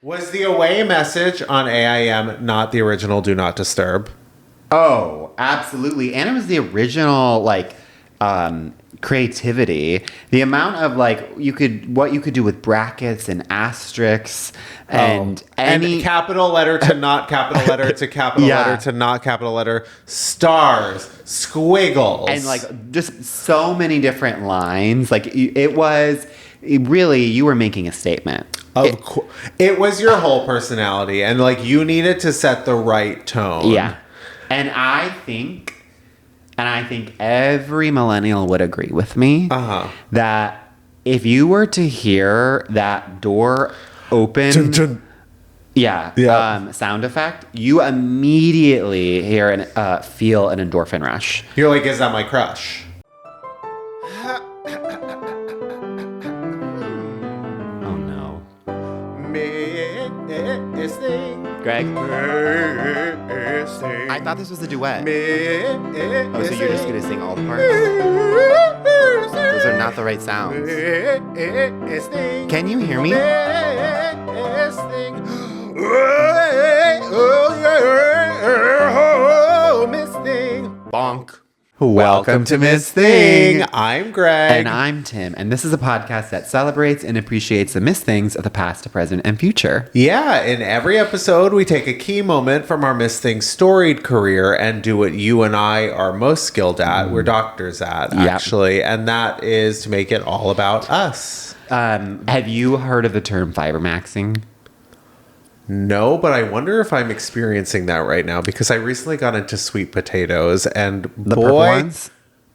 Was the away message on AIM not the original Do Not Disturb? Oh, absolutely. And it was the original, creativity. The amount of, what you could do with brackets and asterisks and and capital letter to not capital letter to capital letter to not capital letter, stars, squiggles. And, just so many different lines. You were making a statement. Of course. It was your whole personality. And, you needed to set the right tone. Yeah. And I think every millennial would agree with me that if you were to hear that door open, sound effect, you immediately hear and feel an endorphin rush. You're like, is that my crush? Oh no, Greg. I thought this was a duet. Oh, so you're just gonna sing all the parts? Those are not the right sounds. Can you hear me? Bonk. Welcome to Miss Thing. I'm Greg. And I'm Tim. And this is a podcast that celebrates and appreciates the Miss Things of the past, present, and future. Yeah, in every episode, we take a key moment from our Miss Thing storied career and do what you and I are most skilled at. We're doctors at, actually. And that is to make it all about us. Have you heard of the term fibermaxing? No, but I wonder if I'm experiencing that right now because I recently got into sweet potatoes and the purple ones?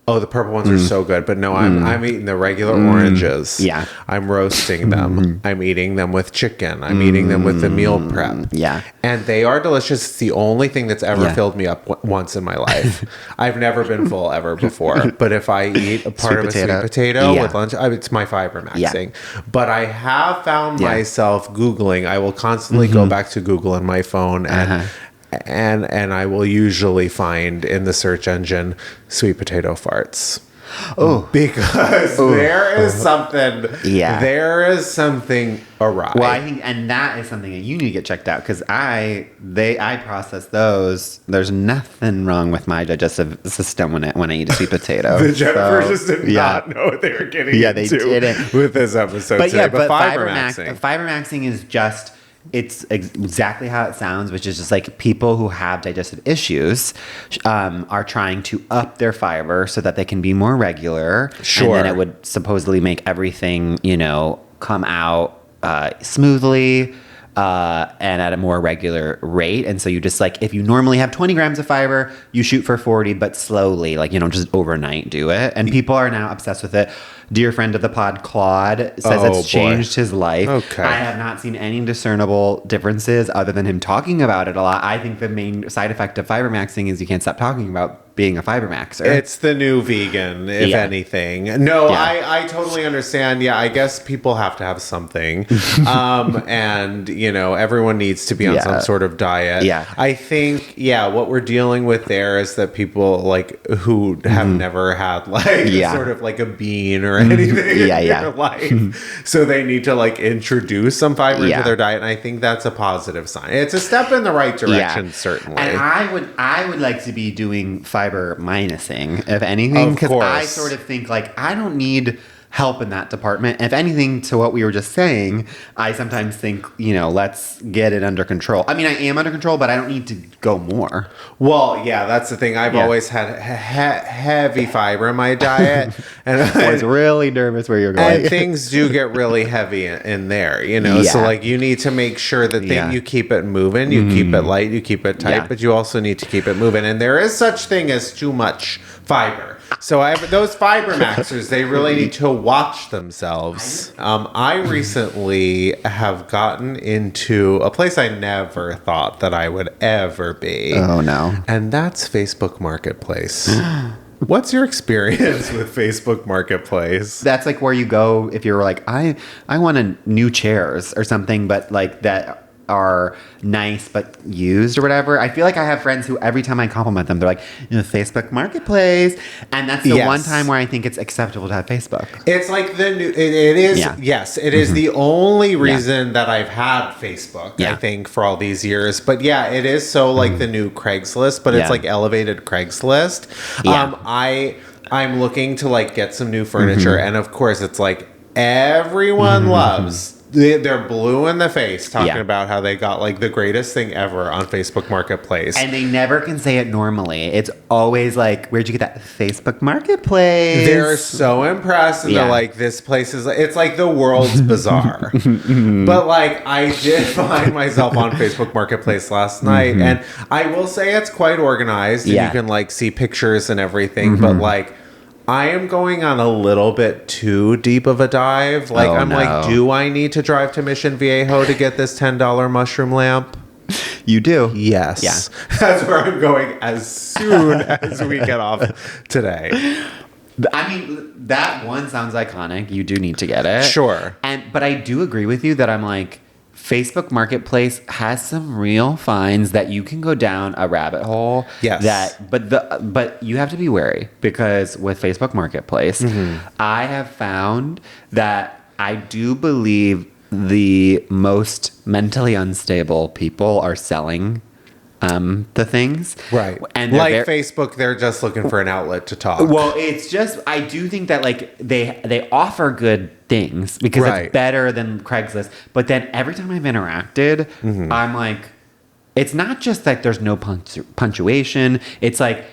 Oh, the purple ones are so good, but no, I'm eating the regular oranges. Yeah. I'm roasting them. I'm eating them with chicken. I'm eating them with the meal prep. Yeah. And they are delicious. It's the only thing that's ever filled me up once in my life. I've never been full ever before. But if I eat a part of a sweet potato with lunch, it's my fiber maxing. Yeah. But I have found myself Googling. I will constantly go back to Google on my phone and I will usually find in the search engine sweet potato farts. Oh, because there is something. Yeah, there is something awry. Well, I think, and that is something that you need to get checked out because I process those. There's nothing wrong with my digestive system when I eat a sweet potato. The Jennifers just did not know what they were getting into they didn't. With this episode. But today. But fiber maxing is just. It's exactly how it sounds, which is just like people who have digestive issues are trying to up their fiber so that they can be more regular. Sure. And then it would supposedly make everything, come out smoothly and at a more regular rate. And so you just if you normally have 20 grams of fiber, you shoot for 40, but slowly, just overnight do it. And people are now obsessed with it. Dear friend of the pod, Claude, says it's changed his life. Okay. I have not seen any discernible differences other than him talking about it a lot. I think the main side effect of fiber maxing is you can't stop talking about being a fiber maxer. It's the new vegan, if anything. No, I totally understand. Yeah, I guess people have to have something. And, everyone needs to be on some sort of diet. Yeah. I think, what we're dealing with there is that people who have never had sort of a bean or anything in their life. So they need to introduce some fiber into their diet. And I think that's a positive sign. It's a step in the right direction, certainly. And I would like to be doing fiber minusing, if anything, because I sort of think I don't need help in that department. If anything, to what we were just saying, I sometimes think, let's get it under control. I mean, I am under control, but I don't need to go more. Well, yeah, that's the thing. I've always had heavy fiber in my diet. And I was really nervous where you're going. And things do get really heavy in there, So, you need to make sure that you keep it moving, you keep it light, you keep it tight, but you also need to keep it moving. And there is such thing as too much fiber. So those fiber maxers, they really need to watch themselves. I recently have gotten into a place I never thought that I would ever be. Oh, no. And that's Facebook Marketplace. What's your experience with Facebook Marketplace? That's where you go if you're I want new chairs or something, but that are nice but used or whatever. I feel like I have friends who every time I compliment them, they're like, Facebook Marketplace. And that's the one time where I think it's acceptable to have Facebook. It's like the new, it is, yes, it is the only reason that I've had Facebook, I think, for all these years. But yeah, it is so like the new Craigslist, but it's like elevated Craigslist. I'm looking to like get some new furniture. And of course, it's like everyone loves. They're blue in the face talking about how they got like the greatest thing ever on Facebook Marketplace. And they never can say it normally. It's always like, where'd you get that? Facebook Marketplace. They're so impressed. And they're like, this place is, it's like the world's bazaar. But like, I did find myself on Facebook Marketplace last night. And I will say it's quite organized. And you can like see pictures and everything. But like, I am going on a little bit too deep of a dive. Like, like, do I need to drive to Mission Viejo to get this $10 mushroom lamp? You do? Yes. Yeah. That's where I'm going as soon as we get off today. I mean, that one sounds iconic. You do need to get it. Sure. But I do agree with you that I'm like, Facebook Marketplace has some real finds that you can go down a rabbit hole. Yes. But you have to be wary, because with Facebook Marketplace, I have found that I do believe the most mentally unstable people are selling the things. Right. And like Facebook, they're just looking for an outlet to talk. Well, it's just, I do think that like they offer good things because it's better than Craigslist. But then every time I've interacted, I'm like, it's not just that there's no punctuation. It's like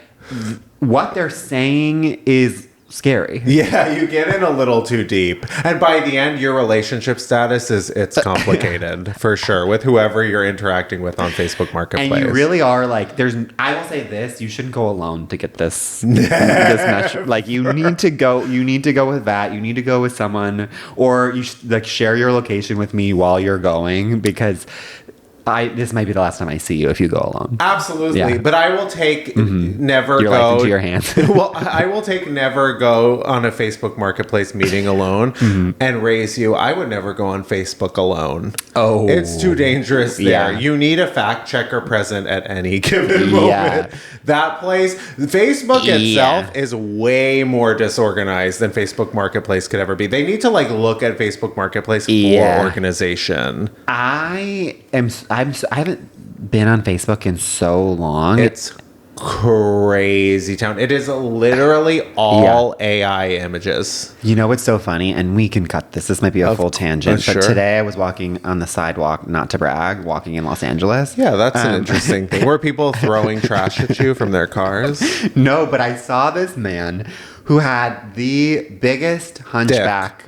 what they're saying is scary. Yeah, you get in a little too deep. And by the end, your relationship status it's complicated for sure with whoever you're interacting with on Facebook Marketplace. And you really are like, I will say this, you shouldn't go alone to get this mesh. Like you need to go with that. You need to go with someone, or you should like share your location with me while you're going, because this might be the last time I see you if you go alone. Absolutely. Yeah. But I will take never your go. Life into your hands. Well, I will take never go on a Facebook Marketplace meeting alone and raise you. I would never go on Facebook alone. Oh. It's too dangerous there. Yeah. You need a fact checker present at any given moment. Yeah. That place, Facebook itself is way more disorganized than Facebook Marketplace could ever be. They need to like look at Facebook Marketplace for organization. I haven't been on Facebook in so long. It's crazy town. It is literally all AI images. You know what's so funny? And we can cut this. This might be a full tangent. But today I was walking on the sidewalk, not to brag, walking in Los Angeles. Yeah, that's an interesting thing. Were people throwing trash at you from their cars? No, but I saw this man who had the biggest hunchback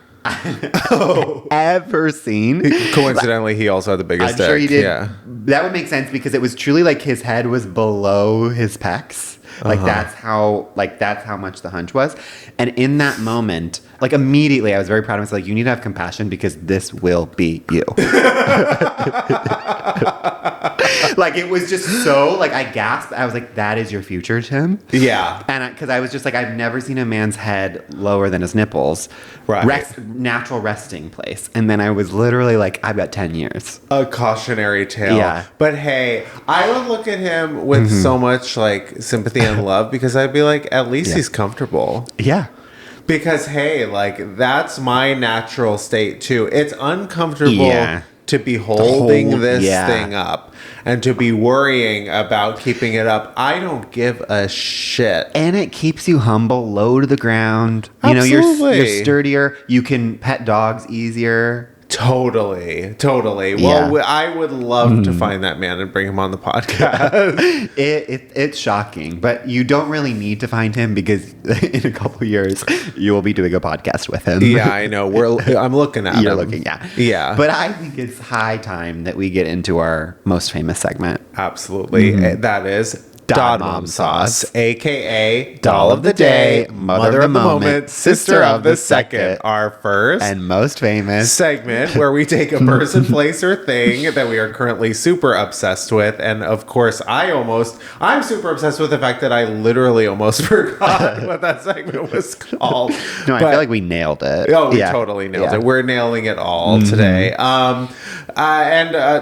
ever seen. Coincidentally, he also had the biggest dick. I'm sure he did. Yeah. That would make sense because it was truly like his head was below his pecs. Like that's how much the hunch was. And in that moment, like immediately I was very proud of myself. Like, you need to have compassion because this will be you. Like it was just so like I gasped. I was like, that is your future, Tim? Yeah. And because I was just like, I've never seen a man's head lower than his nipples. Right. Natural resting place. And then I was literally like, I've got 10 years. A cautionary tale. Yeah. But hey, I would look at him with so much like sympathy and love because I'd be like, at least he's comfortable. Yeah. Because hey, like that's my natural state too. It's uncomfortable to be holding this thing up and to be worrying about keeping it up. I don't give a shit. And it keeps you humble, low to the ground. Absolutely. You know, you're sturdier. You can pet dogs easier. Totally. Well, I would love to find that man and bring him on the podcast. It's shocking, but you don't really need to find him because in a couple of years you will be doing a podcast with him. Yeah, I know. I'm looking at him. You're looking, yeah. But I think it's high time that we get into our most famous segment. Absolutely. That is Dod Mom Sauce, aka Doll of the Day, Mother of the Moment, Sister of the Second, our first and most famous segment where we take a person, place, or thing that we are currently super obsessed with. And of course, I'm super obsessed with the fact that I literally almost forgot what that segment was called. No, I feel like we nailed it. Oh, we totally nailed it. We're nailing it all today.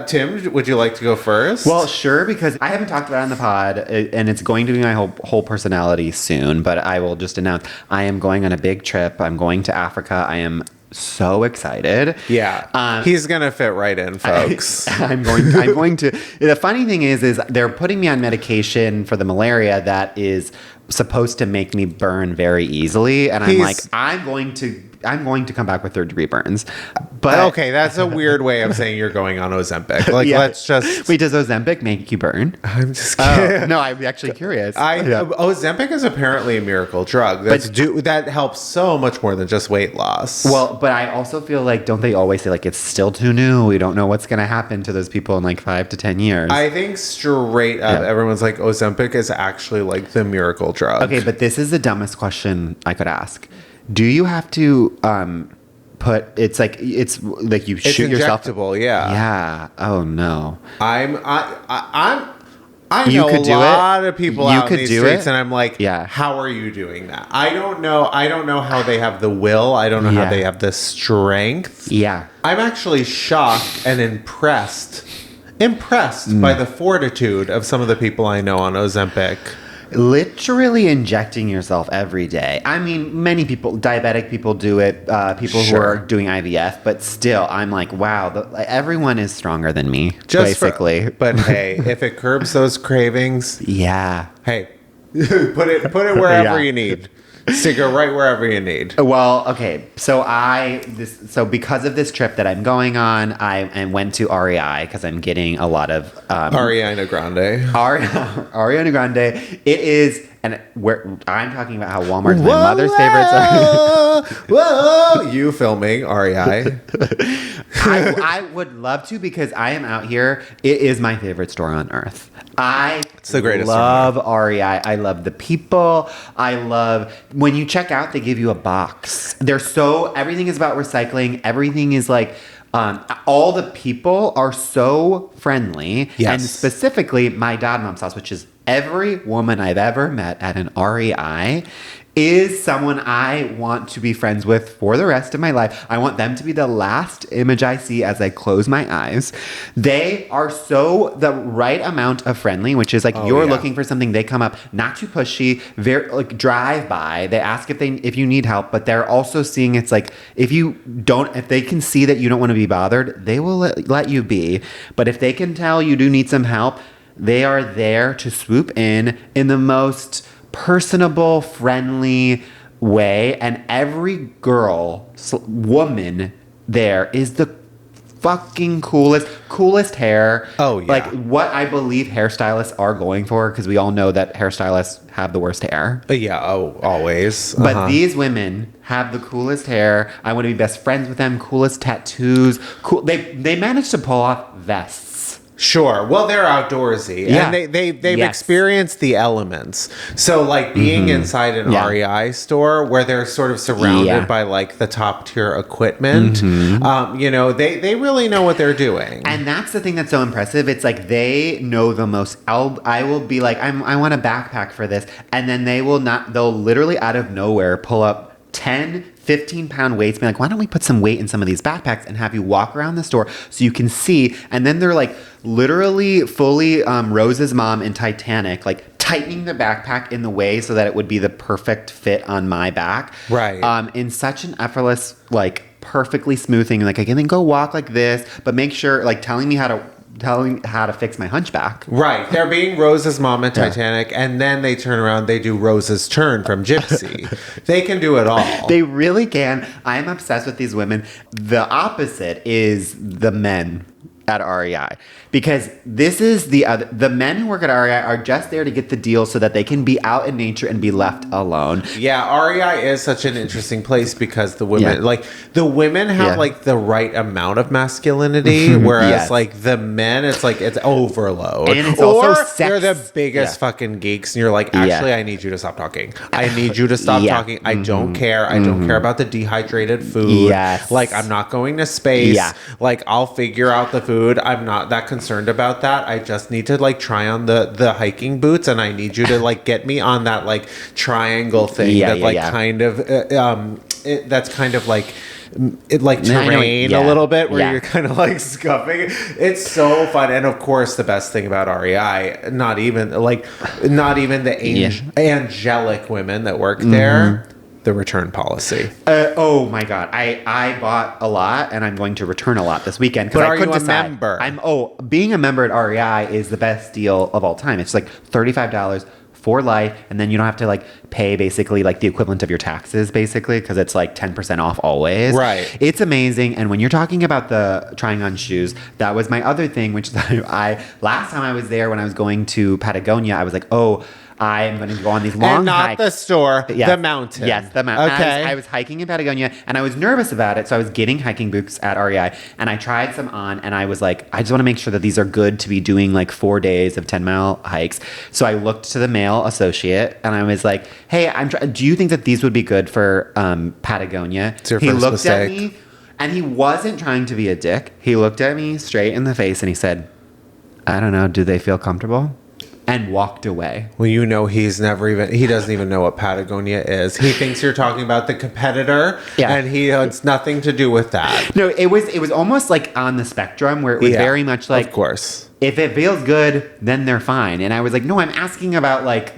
Tim, would you like to go first? Well, sure, because I haven't talked about it on the pod, and it's going to be my whole personality soon, but I will just announce I am going on a big trip. I'm going to Africa. I am so excited. Yeah. He's going to fit right in, folks. I'm going to. The funny thing is they're putting me on medication for the malaria that is supposed to make me burn very easily. And I'm like, I'm going to come back with 3rd-degree burns. But okay, that's a weird way of saying you're going on Ozempic. Like, let's just... Wait, does Ozempic make you burn? I'm just kidding. No, I'm actually curious. Ozempic is apparently a miracle drug. That helps so much more than just weight loss. Well, but I also feel like, don't they always say, like, it's still too new? We don't know what's going to happen to those people in, like, 5 to 10 years. I think straight up, everyone's like, Ozempic is actually, like, the miracle drug. Okay, but this is the dumbest question I could ask. Do you have to it's like you shoot yourself? It's injectable, yeah. Yeah. Oh no. I know a lot of people out in these streets, and I'm like, how are you doing that? I don't know how they have the will. I don't know how they have the strength. Yeah. I'm actually shocked and impressed by the fortitude of some of the people I know on Ozempic. Literally injecting yourself every day. I mean, many people, diabetic people do it, people who are doing IVF, but still, I'm like, wow, everyone is stronger than me, basically. But hey, if it curbs those cravings, hey, put it wherever you need. Stick it right wherever you need. Well, okay. So because of this trip that I'm going on, I went to REI because I'm getting a lot of Ariana Grande. Ariana Grande. It is, and where I'm talking about how Walmart's my mother's favorites are. Whoa! You filming REI? I would love to because I am out here. It is my favorite store on earth. It's the greatest. Love REI. I love the people. I love when you check out, they give you a box. Everything is about recycling. Everything is like, all the people are so friendly. Yes. And specifically my Dod Mom Sauce, which is every woman I've ever met at an REI is someone I want to be friends with for the rest of my life. I want them to be the last image I see as I close my eyes. They are so the right amount of friendly, which is like you're looking for something, they come up, not too pushy, very like drive by. They ask if you need help, but they're also seeing it's like if they can see that you don't want to be bothered, they will let you be. But if they can tell you do need some help, they are there to swoop in the most personable, friendly way, and every woman there is the fucking coolest hair. Oh yeah, like what I believe hairstylists are going for, because we all know that hairstylists have the worst hair. Always. But these women have the coolest hair. I want to be best friends with them. Coolest tattoos. Cool. They managed to pull off vests. Sure. Well, they're outdoorsy, and they've experienced the elements. So, like being inside an REI store where they're sort of surrounded by like the top tier equipment, they really know what they're doing. And that's the thing that's so impressive. It's like they know the most. I will be like, I want a backpack for this, and then they'll literally out of nowhere pull up 10, 15-pound weights, be like, why don't we put some weight in some of these backpacks and have you walk around the store so you can see. And then they're like literally fully Rose's mom in Titanic, like tightening the backpack in the way so that it would be the perfect fit on my back. Right. In such an effortless, like perfectly smooth thing. Like I can then go walk like this, but make sure, like telling me how to fix my hunchback. Right. They're being Rose's mom in Titanic, and then they turn around, they do Rose's turn from Gypsy. They can do it all. They really can. I am obsessed with these women. The opposite is the men at REI. because this is the men who work at REI are just there to get the deal so that they can be out in nature and be left alone. Yeah, REI is such an interesting place because the women have like the right amount of masculinity, whereas like the men, it's like it's overload. And it's also they're the biggest fucking geeks, and you're like, actually, I need you to stop talking. I need you to stop talking. I don't care. I don't care about the dehydrated food. Yes. Like, I'm not going to space. Yeah. Like, I'll figure out the food. I'm not that concerned about that. I just need to like try on the hiking boots, and I need you to like get me on that like triangle thing kind of that's kind of like terrain a little bit where you're kind of like scuffing. It's so fun. And of course, the best thing about REI, not even the angelic women that work there, the return policy. Oh my God. I bought a lot and I'm going to return a lot this weekend. But are you a member? Being a member at REI is the best deal of all time. It's like $35 for life, and then you don't have to like pay basically like the equivalent of your taxes basically, because it's like 10% off always. Right. It's amazing. And when you're talking about the trying on shoes, that was my other thing, which is I last time I was there when I was going to Patagonia, I was like, I'm going to go on these long hikes. The store, the mountain. Yes, the mountain. Okay. I was hiking in Patagonia, and I was nervous about it, so I was getting hiking boots at REI, and I tried some on, and I was like, I just want to make sure that these are good to be doing like 4 days of 10-mile hikes. So I looked to the male associate, and I was like, hey, do you think that these would be good for Patagonia? It's your first mistake. At me, and he wasn't trying to be a dick. He looked at me straight in the face, and he said, I don't know, do they feel comfortable? And walked away. Well, he doesn't even know what Patagonia is. He thinks you're talking about the competitor, and he has nothing to do with that. No, it was almost like on the spectrum where it was very much like, of course, if it feels good, then they're fine. And I was like, no, I'm asking about like,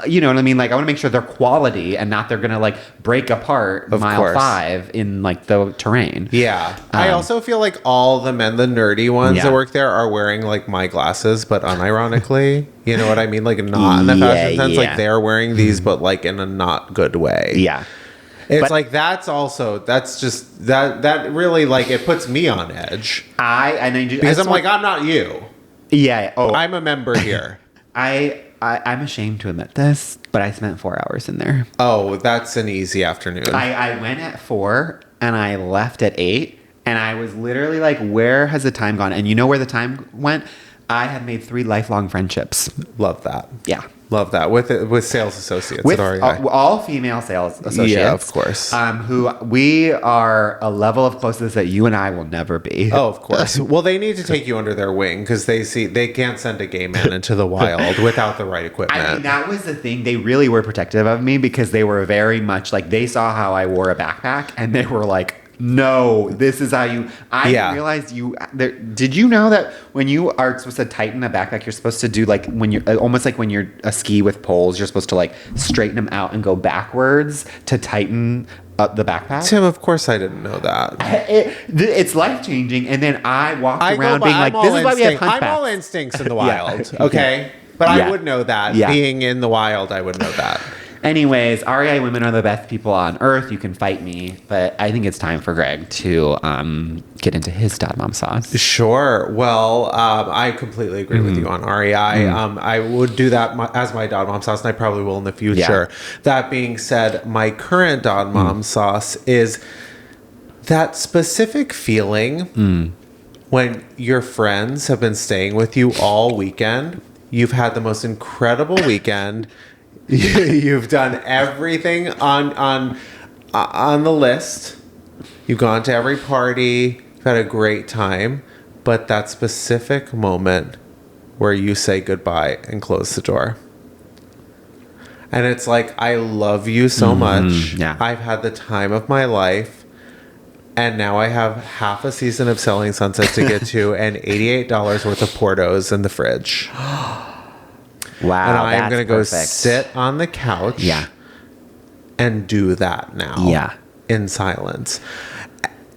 you know what I mean? Like, I want to make sure they're quality and not they're going to like break apart mile 5 in like the terrain. Yeah. I also feel like all the men, the nerdy ones that work there are wearing like my glasses, but unironically, you know what I mean? Like not in the fashion sense, like they're wearing these, but like in a not good way. Yeah. It's like that's just that really like it puts me on edge. Because I'm like, I'm not you. Yeah. Oh, I'm a member here. I'm ashamed to admit this, but I spent 4 hours in there. Oh, that's an easy afternoon. I went at 4 and I left at 8, and I was literally like, where has the time gone? And you know where the time went? I had made 3 lifelong friendships. Love that. Yeah. Love that. With sales associates at REI. All female sales associates. Yeah, of course. Who we are a level of closeness that you and I will never be. Oh, of course. Well, they need to take you under their wing because they can't send a gay man into the wild without the right equipment. I mean, that was the thing. They really were protective of me because they were very much like, they saw how I wore a backpack and they were like, no, this is how you. I realized you. Did you know that when you are supposed to tighten a backpack, you're supposed to do like when you're almost like when you're a ski with poles, you're supposed to like straighten them out and go backwards to tighten the backpack. Tim, of course I didn't know that. It's life changing. And then I walked around being like, "This is why we have hunchbacks." I'm all instincts in the wild, okay, but I would know that. Being in the wild, I would know that. Anyways, REI women are the best people on earth. You can fight me, but I think it's time for Greg to get into his dad mom sauce. Sure. Well, I completely agree with you on REI. I would do that as my dad mom sauce, and I probably will in the future. Yeah. That being said, my current dad mom sauce is that specific feeling when your friends have been staying with you all weekend. You've had the most incredible weekend. You've done everything on the list. You've gone to every party. You've had a great time. But that specific moment where you say goodbye and close the door. And it's like, I love you so much. Yeah. I've had the time of my life. And now I have half a season of Selling Sunset to get to and $88 worth of Portos in the fridge. Wow, and I'm going to go sit on the couch and do that now in silence.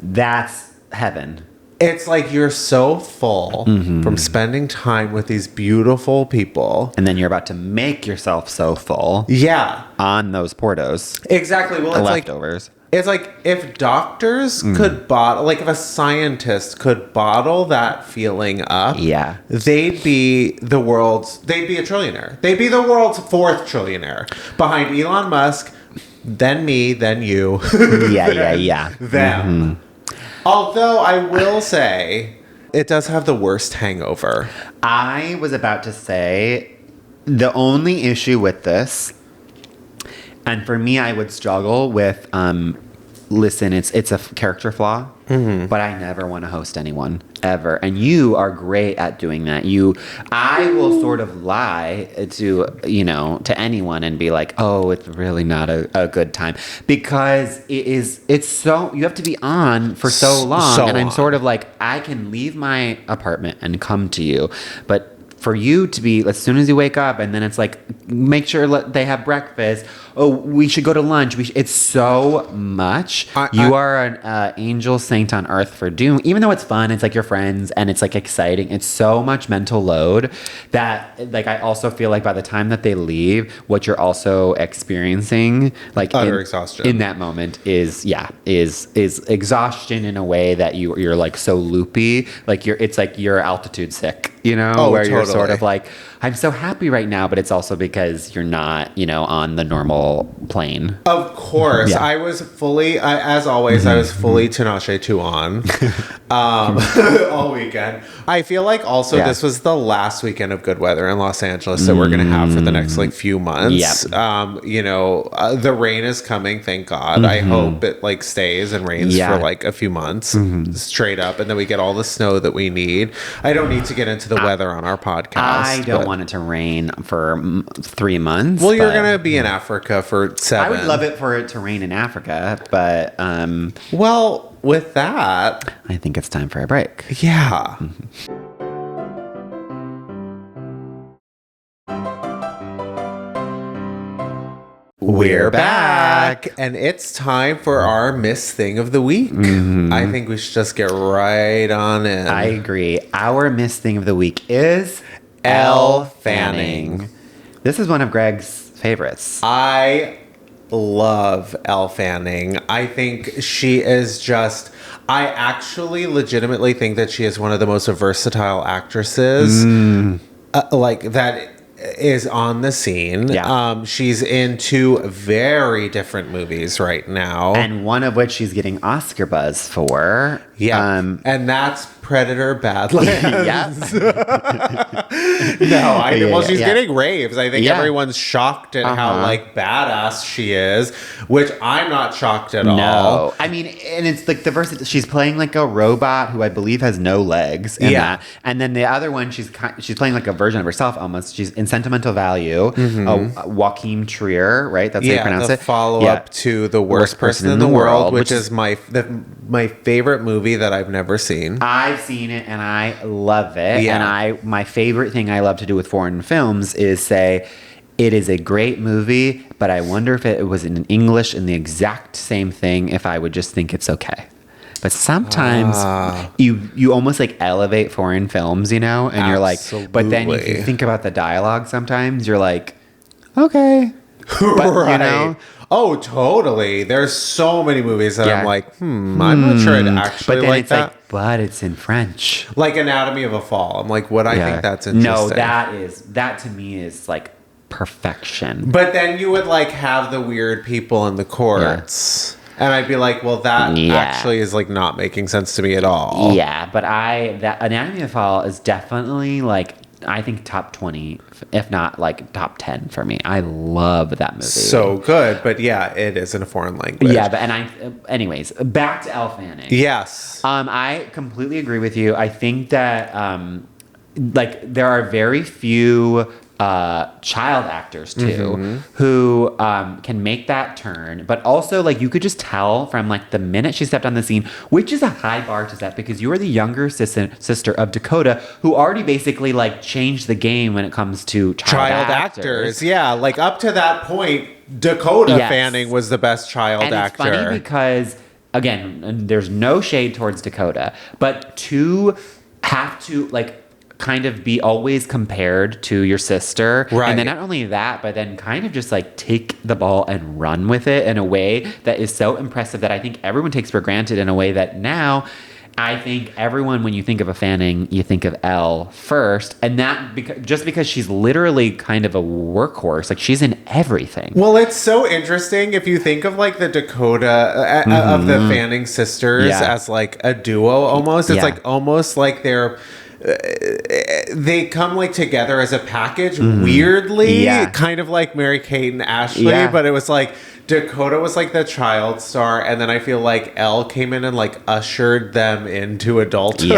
That's heaven. It's like you're so full from spending time with these beautiful people. And then you're about to make yourself so full. Yeah. On those Portos. Exactly. Well, it's leftovers. It's like if doctors could bottle, like if a scientist could bottle that feeling up, they'd be a trillionaire. They'd be the world's 4th trillionaire behind Elon Musk, then me, then you. Them. Mm-hmm. Although I will say, it does have the worst hangover. I was about to say, the only issue with this, and for me, I would struggle with, listen, it's a character flaw, but I never want to host anyone, ever. And you are great at doing that. I will sort of lie to anyone and be like, oh, it's really not a good time. Because it's so, you have to be on for so long. And I'm sort of like, I can leave my apartment and come to you, but for you to be, as soon as you wake up, and then it's like, make sure they have breakfast. Oh, we should go to lunch. It's so much. You are an angel saint on earth for doing, even though it's fun, it's like your friends, and it's like exciting. It's so much mental load that, like, I also feel like by the time that they leave, what you're also experiencing, like utter exhaustion in that moment is exhaustion in a way that you're like so loopy, like it's like you're altitude sick. Where totally. You're sort of like, I'm so happy right now, but it's also because you're not, on the normal plane. Of course. I was fully, as always, I was fully Tinashe 2 on all weekend. I feel like also this was the last weekend of good weather in Los Angeles that we're going to have for the next few months. The rain is coming, thank God. I hope it stays and rains for a few months straight up, and then we get all the snow that we need. I don't need to get into the weather on our podcast. I don't want it to rain for 3 months. Well, you're going to be in Africa for 7. I would love it for it to rain in Africa, but well, with that, I think it's time for a break. Yeah. We're back, and it's time for our Miss Thing of the Week. I think we should just get right on in. I agree. Our Miss Thing of the Week is Elle Fanning. This is one of Greg's favorites. I love Elle Fanning. I think she is just... I actually legitimately think that she is one of the most versatile actresses that is on the scene. She's in 2 very different movies right now, and one of which she's getting Oscar buzz for. And that's Predator Badlands. She's getting raves. I think everyone's shocked at how badass she is, which I'm not shocked at all. I mean, and it's like the verse. She's playing like a robot who I believe has no legs. That. And then the other one, she's playing like a version of herself almost. She's in Sentimental Value. Joachim Trier, right? That's how you pronounce it. Follow up to The Worst Person in the World, which is my favorite movie that I've never seen. I've seen it and I love it. And my favorite thing I love to do with foreign films is say, it is a great movie, but I wonder if it was in English in the exact same thing, if I would just think it's okay. But sometimes you almost like elevate foreign films, and you're like, but then if you think about the dialogue sometimes, you're like, okay. But, Oh, totally. There's so many movies that I'm like, I'm not sure I'd actually like that. But it's in French. Like Anatomy of a Fall. I'm like, I think that's interesting. No, that to me is like perfection. But then you would have the weird people in the courts. And I'd be like, well, that actually is not making sense to me at all. Yeah, but that Anatomy of a Fall is definitely I think top 20, if not top 10 for me. I love that movie. So good, but it is in a foreign language. Yeah, but anyways, back to Elle Fanning. Yes. I completely agree with you. I think that there are very few child actors too who can make that turn, but also you could just tell from the minute she stepped on the scene, which is a high bar to set because you are the younger sister of Dakota, who already basically changed the game when it comes to child actors. Up to that point, Dakota Fanning was the best child actor. It's funny because again, there's no shade towards Dakota, but to have to kind of be always compared to your sister. Right. And then not only that, but then kind of just like take the ball and run with it in a way that is so impressive that I think everyone takes for granted, in a way that now I think everyone, when you think of a Fanning, you think of Elle first. And that just because she's literally kind of a workhorse, like she's in everything. Well, it's so interesting if you think of like the Dakota of the Fanning sisters as like a duo almost. It's like almost like they come like together as a package weirdly, kind of like Mary-Kate and Ashley, but it was like Dakota was like the child star, and then I feel like Elle came in and like ushered them into adulthood.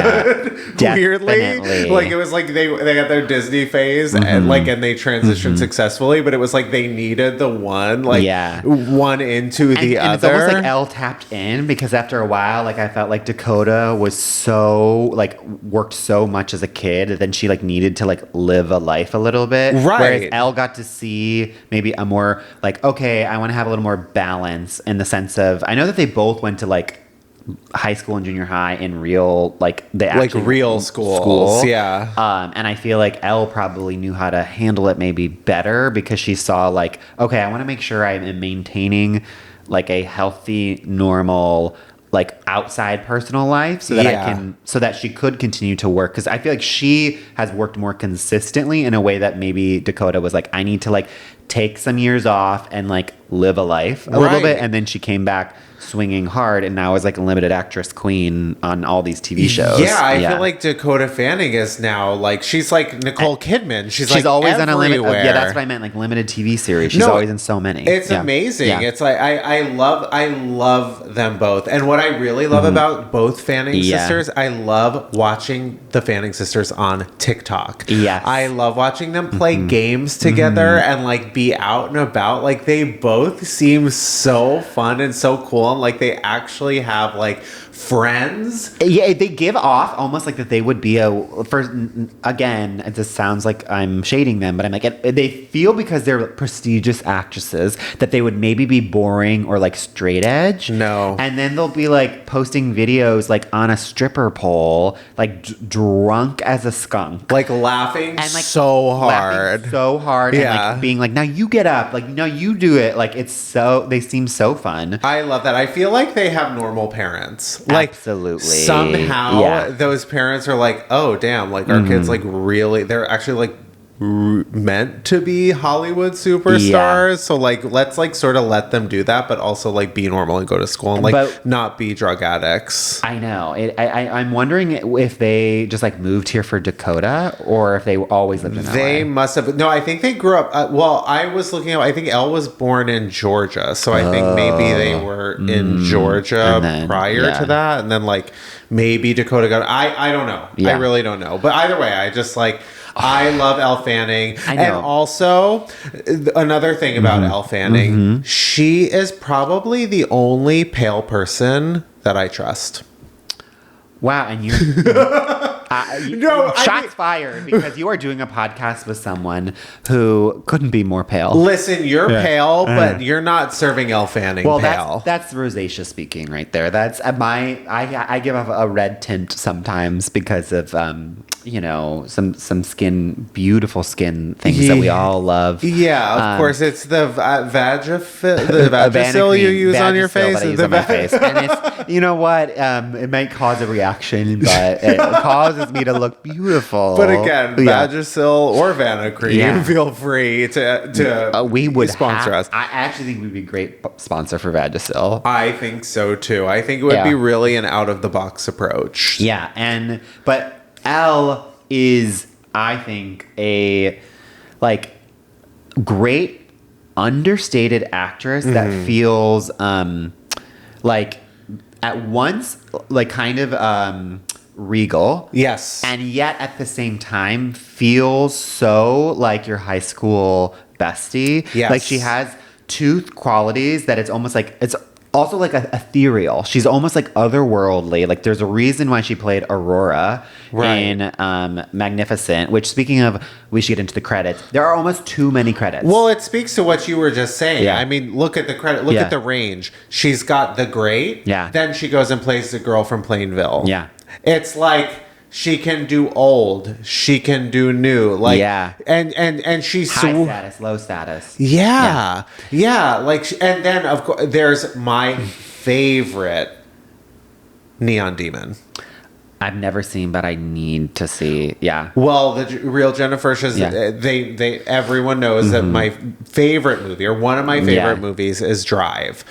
Weirdly, like it was like they got their Disney phase and they transitioned successfully, but it was like they needed the one one into the other. And it's almost like Elle tapped in, because after a while, like I felt like Dakota was so like worked so much as a kid, then she like needed to like live a life a little bit. Right. Whereas Elle got to see maybe a more like, okay, I want to have a little more balance, in the sense of, I know that they both went to like high school and junior high in real, like they actually like real schools. And I feel like Elle probably knew how to handle it maybe better, because she saw like, okay, I want to make sure I'm maintaining like a healthy, normal, like outside personal life, so that so that she could continue to work. Because I feel like she has worked more consistently in a way that maybe Dakota was like, I need to like take some years off and like live a life a little bit. And then she came back swinging hard, and now is like a limited actress queen on all these TV shows. I feel like Dakota Fanning is now like, she's like Nicole Kidman. She's like always everywhere. on a limited. That's what I meant, like limited TV series. She's always in so many. It's amazing. It's like I love them both. And what I really love about both Fanning sisters, I love watching the Fanning sisters on TikTok. I love watching them play games together and like be out and about. Like they both seem so fun and so cool, and like they actually have like friends. They give off almost like that they would be again, it just sounds like I'm shading them, but I'm like, they feel, because they're prestigious actresses, that they would maybe be boring or like straight edge. No. And then they'll be like posting videos like on a stripper pole, like drunk as a skunk, like laughing and like so hard and like being like, now you get up, like now you do it. Like they seem so fun. I love that. I feel like they have normal parents. Like absolutely. Somehow those parents are like, oh damn, like our kids like really, they're actually like meant to be Hollywood superstars. So like let's like sort of let them do that, but also like be normal and go to school and like not be drug addicts. I know. I'm wondering if they just like moved here for Dakota, or if they always lived in LA. They must have. No, I think they grew up. I was looking at. I think Elle was born in Georgia, so I think maybe they were in Georgia prior to that, and then like maybe Dakota got. I don't know. I really don't know. But either way, I just like. I love Elle Fanning. I know. And also, another thing about Elle Fanning, she is probably the only pale person that I trust. Wow, and shots fired, because you are doing a podcast with someone who couldn't be more pale. Listen, you're pale, but you're not serving Elle Fanning pale. That's rosacea speaking right there. That's I give off a red tint sometimes because of some beautiful skin things that we all love. Yeah, of course, it's the Vagisil you use on your face. That I use on my face. And it's, you know what? It might cause a reaction, but it causes me to look beautiful. But again, Vagisil or Vanicream, feel free to we would sponsor us. I actually think we'd be a great sponsor for Vagisil. I think so too. I think it would be really an out of the box approach. Yeah, but Elle is, I think, a like great understated actress that feels like at once like kind of regal, and yet at the same time feels so like your high school bestie. Like she has two qualities that it's almost like it's also like ethereal. She's almost like otherworldly. Like there's a reason why she played Aurora in Magnificent, which, speaking of, we should get into the credits. There are almost too many credits. Well, it speaks to what you were just saying. I mean, look at the credit. Look at the range. She's got The Great. Then she goes and plays the girl from Plainville. It's like she can do old, she can do new, like, and she's high status, low status. Yeah. Like, and then of course there's my favorite, Neon Demon. I've never seen, but I need to see. Yeah. Well, the real Jennifer, they everyone knows that my favorite movie, or one of my favorite movies, is Drive,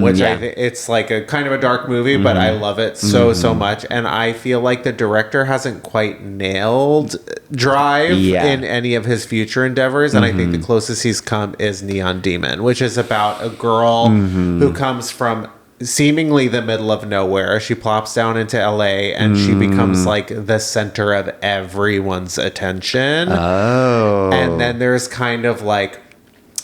which it's like a kind of a dark movie, but I love it so much, and I feel like the director hasn't quite nailed Drive in any of his future endeavors, and I think the closest he's come is Neon Demon, which is about a girl who comes from seemingly the middle of nowhere. She plops down into LA and she becomes like the center of everyone's attention. Oh. And then there's kind of like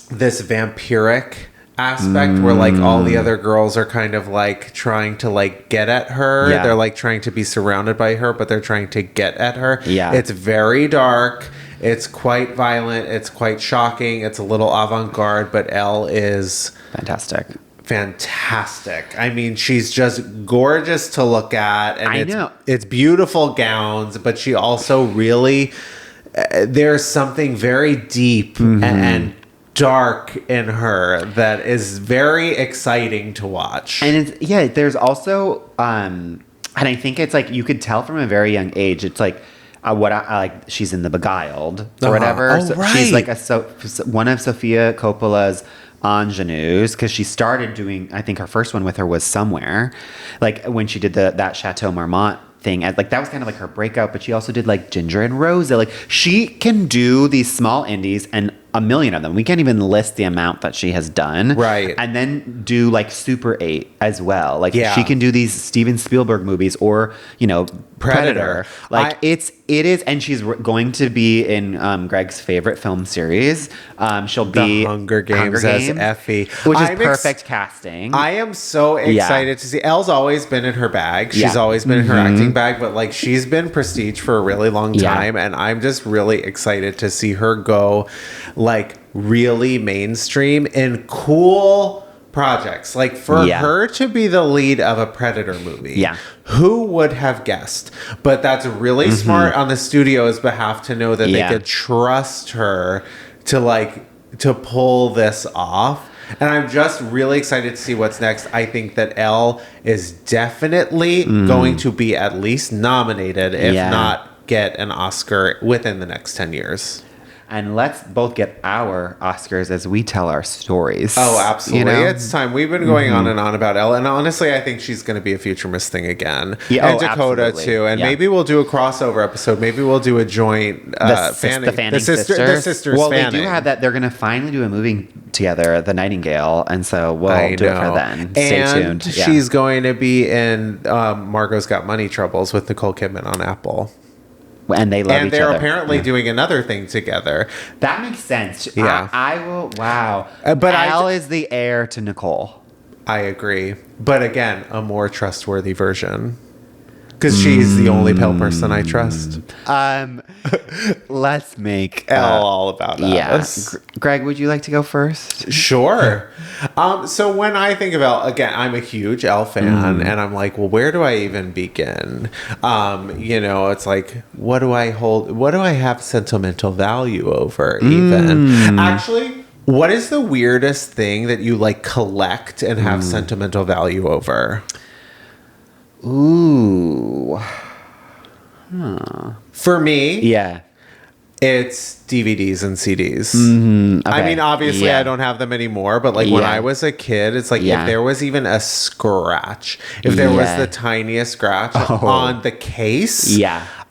this vampiric aspect where like all the other girls are kind of like trying to like get at her. Yeah. They're like trying to be surrounded by her, but they're trying to get at her. Yeah. It's very dark. It's quite violent. It's quite shocking. It's a little avant-garde, but Elle is fantastic. I mean, she's just gorgeous to look at, and it's beautiful gowns, but she also really there's something very deep and dark in her that is very exciting to watch. And it's there's also and I think it's like you could tell from a very young age. It's like what I like. She's in The Beguiled or whatever. Oh, right. She's like one of Sofia Coppola's ingenues, because she started doing, I think her first one with her was Somewhere, like when she did that Chateau Marmont thing, like that was kind of like her breakout, but she also did like Ginger and Rosa. Like she can do these small indies, and a million of them. We can't even list the amount that she has done. Right. And then do like Super 8 as well. Like she can do these Steven Spielberg movies, or, you know, Predator. Like it is, and she's going to be in Greg's favorite film series. She'll be The Hunger Games as Effie, which is perfect casting. I am so excited to see. Elle's always been in her bag. She's always been in her acting bag, but like she's been prestige for a really long time, and I'm just really excited to see her go like really mainstream in cool projects. Like for her to be the lead of a Predator movie. Yeah. Who would have guessed? But that's really smart on the studio's behalf to know that they could trust her to pull this off. And I'm just really excited to see what's next. I think that Elle is definitely going to be at least nominated, if not get an Oscar within the next 10 years. And let's both get our Oscars as we tell our stories. Oh, absolutely. You know? It's time. We've been going on and on about Elle. And honestly, I think she's going to be a future Miss Thing again. Yeah, and Dakota, too. And maybe we'll do a crossover episode. Maybe we'll do a joint Fanning. The sisters. Well, Fanning. They do have that. They're going to finally do a movie together, The Nightingale. And so we'll do it for then. Stay tuned. Yeah. She's going to be in Margot's Got Money Troubles with Nicole Kidman on Apple. And they love each other. And they're apparently doing another thing together. That makes sense. Yeah. I will. Wow. But Elle is the heir to Nicole. I agree. But again, a more trustworthy version. Because she's the only pale person I trust. Let's make Elle all about us. Greg, would you like to go first? Sure. So when I think of Elle, again, I'm a huge Elle fan, and I'm like, well, where do I even begin? You know, it's like, what do I have sentimental value over even? Actually, what is the weirdest thing that you like collect and have sentimental value over? Ooh. For me, it's DVDs and CDs. Okay. I mean, obviously, I don't have them anymore, but like when I was a kid, it's like if there was even a scratch, if there was the tiniest scratch on the case,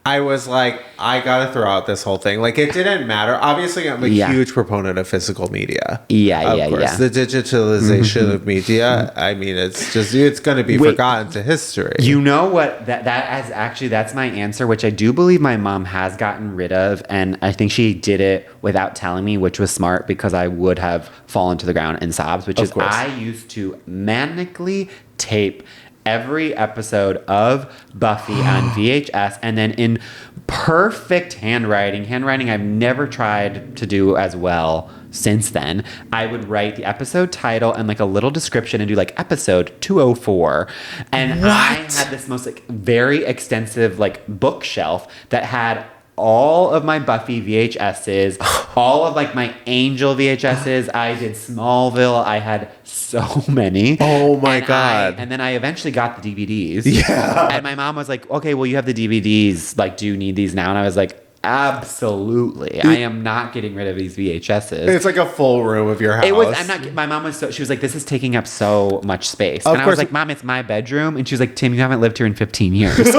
I was like, I gotta throw out this whole thing. Like, it didn't matter. Obviously, I'm a huge proponent of physical media. Of course. The digitalization of media, I mean, it's gonna be forgotten to history. You know what? That's my answer, which I do believe my mom has gotten rid of, and I think she did it without telling me, which was smart, because I would have fallen to the ground in sobs, which is I used to manically tape every episode of Buffy on VHS, and then in perfect handwriting I've never tried to do as well since then, I would write the episode title and like a little description and do like episode 204. And I had this most like very extensive like bookshelf that had all of my Buffy VHSs, all of like my Angel VHSs. I did Smallville. I had so many. Oh my God. And then I eventually got the DVDs. Yeah. And my mom was like, okay, well, you have the DVDs. Like, do you need these now? And I was like, absolutely. I am not getting rid of these VHSs. It's like a full room of your house. It was, my mom was she was like, this is taking up so much space. And I was like, Mom, it's my bedroom. And she was like, Tim, you haven't lived here in 15 years.